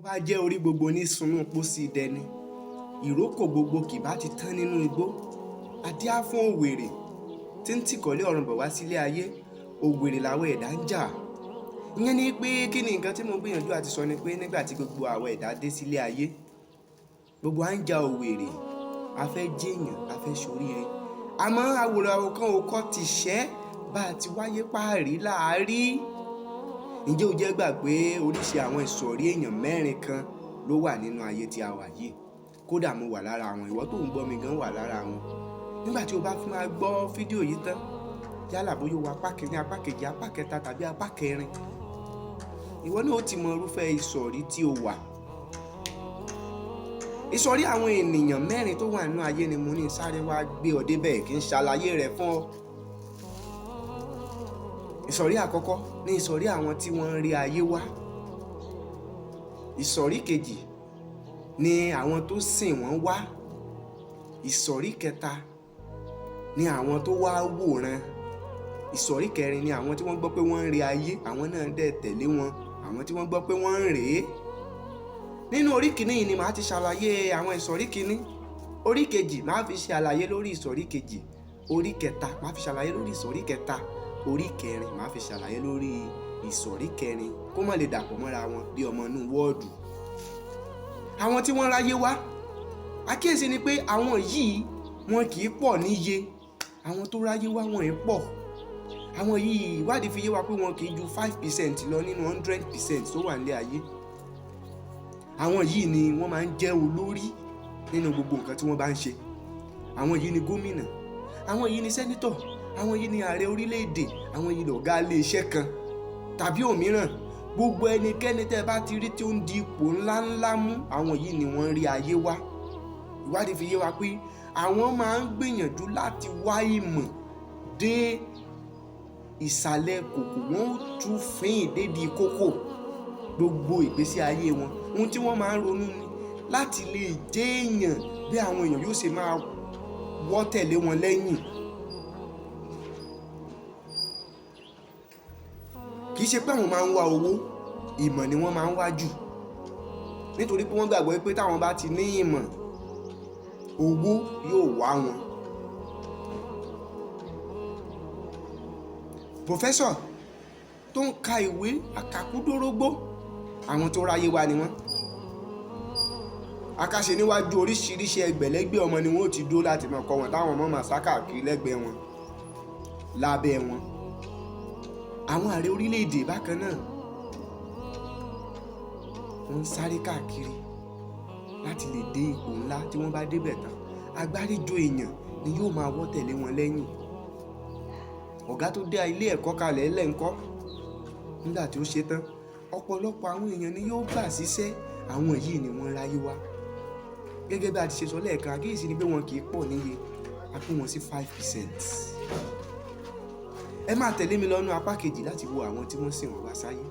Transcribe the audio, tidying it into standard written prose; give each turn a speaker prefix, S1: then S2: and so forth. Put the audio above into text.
S1: bá jẹ́ orí gbogbo ní sunú pósí dẹni, ìrókò gbogbo kì bá ti tán nínú igbó. Adíá fún òwèrè tí ń tìkọ̀lé ọ̀run bọ̀ wá sílé ayé, òwèrè làwọn ẹ̀dá ń jà. Ìyẹn ni pé kí ni nǹkan tí mo gbìyànjú àti sọ ni pé nígbà tí gbogbo àwọn ẹ̀dá dé sílé ayé, gbogbo à ń jà òwèrè, a fẹ́ jẹ́yàn, a fẹ́ ṣoríire. Àmọ́ àwòrán kan ò kọ́ ti ṣẹ́ bá a ti wáyé páàrí láàárí. Ǹjẹ́ o jẹ́ gbà pé oríṣi àwọn ìsọ̀rí èèyàn mẹ́rin kan ló wà nínú ayé tí a wà yìí? Kódà mo wà lára àwọn, ìwọ tó ń gbọ́ mi gan wà lára wọn. Nígbà tí o bá fi máa gbọ́ fídíò yìí tán, yálà bóyá o wo apá kìíní, apá kejì, apá kẹta tàbí apá kẹrin, ìwọ náà ó ti mọ irúfẹ́ ìsọ̀rí tí o wà. Ìsọ̀rí àwọn ènìyàn mẹ́rin tó wà nínú ayé ni mo ní sáré wá gbé ọ débẹ̀ kí n ṣàlàyé rẹ̀ fún ọ. Ìsọ̀rí àkọ́kọ́ ni ìsọ̀rí àwọn tí wọ́n ń rí ayé wá. Ìsọ̀rí kejì ni àwọn tó sìn wọ́n wá. Ìsọ̀rí kẹta ni àwọn tó wá wòran. Ìsọ̀rí kẹrin ni àwọn tí wọ́n gbọ́ pé wọ́n ń rí ayé, àwọn náà dẹ̀ tẹ̀lé wọn, àwọn tí wọ́n gbọ́ pé wọ́n ń rèé. Nínú orí kìíní yìí ni màá ti ṣàlàyé àwọn ìsọ̀rí kìíní. Orí kejì màá fi ṣe àlàyé lórí ìsọ̀rí kejì. Orí kẹta màá fi ṣàlàyé lórí ìsọ̀rí kẹta. Orí kẹrin màá fi ṣàlàyé lórí ìsọ̀rí kẹrin kó má lè dàpọ̀ mọ́ra wọn bí ọmọ inú wọ́ọ̀dù. Àwọn tí wọ́n ráyé wá, àkíyèsí ni pé àwọn yìí wọn kì í pọ̀ níye. Àwọn tó ráyé wá wọn ì pọ̀. Àwọn yìí ìwádìí fi yé wa pé wọn kì í ju 5% lọ nínú 100% tó wà nílé ayé. Àwọn yìí ni wọ́n máa ń jẹ́ olórí nínú gbogbo nǹkan tí wọ́n bá ń ṣe. Àwọn yìí ni gómìnà, àwọn yìí ni sẹ́nítọ̀, àwọn yìí ni ààrẹ orílẹ̀-èdè, àwọn yìí lọ̀gá ilé iṣẹ́ kan tàbí òmíràn. Gbogbo ẹnikẹ́ni tẹ́ bá ti rí tí ó ń di ipò ńláńlá mú, àwọn yìí ni wọ́n rí ayé wá. Ìwádìí fi yé wa pé àwọn máa ń gbìyànjú láti wá ìmọ̀ dé ìsàlẹ̀ kòkò, wọ́n ó tú fín débi kókó gbogbo ìgbésí ayé wọn. Ohun tí wọ́n máa ń ronú ni láti lè jẹ́ èèyàn bí àwọn èèyàn yóò ṣe máa wọ́ tẹ̀lé wọn lẹ́yìn. Kì í ṣe pé àwọn máa ń wá owó, ìmọ̀ ni wọ́n máa ń wá jù. Nítorí pé wọ́n gbàgbọ́ pé táwọn bá ti ní ìmọ̀, owó yóò wá wọn. Pòfẹ́sọ̀ tó ń ka ìwé àkàkúdórógbó, àwọn tó ráyé wá ni wọ́n. Akáṣe níwájú oríṣiríṣi ẹgbẹ̀lẹ́gbẹ̀ ọmọ ni wọ́n ó ti dúró láti máa kọ́ wọn táwọn ọmọ máa sá káàkiri lẹ́gbẹ̀ẹ́ wọn, lábẹ́ wọn. Àwọn ààrẹ orílẹ̀-èdè bákan náà wọ́n ń sáré káàkiri láti lè dé ipò ńlá. Tí wọ́n bá débẹ̀ tán, agbáríjọ èèyàn ni yóò máa wọ́ tẹ̀lé wọn lẹ́yìn. Ọ̀gá tó dá ilé ẹ̀kọ́ kalẹ̀ lẹ́ńkọ́, nígbà tí ó ṣe tán, ọ̀pọ̀lọpọ̀ àwọn èèyàn ni yóò gbà síṣẹ́. Àwọn yìí ni wọ́n ráyé wá. Gẹ́gẹ́ bí a ti ṣe sọ lẹ́ẹ̀kan, àkíyèsí ni pé wọn kì í pọ̀ níye, a pín wọn sí 5%. Ẹ máa tẹ̀lé mi lọ́nà apá kejì láti wo àwọn tí wọ́n sìn wọ́n wá sáyé.